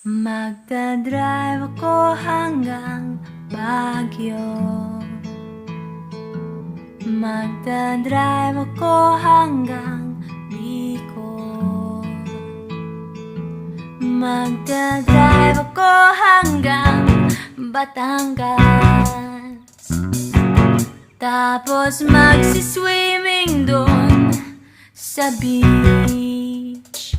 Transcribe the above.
Magdadrive ako hanggang Baguio. Magdadrive ako hanggang Bicol. Magdadrive ako hanggang Batangas. Tapos magsiswimming doon sa beach.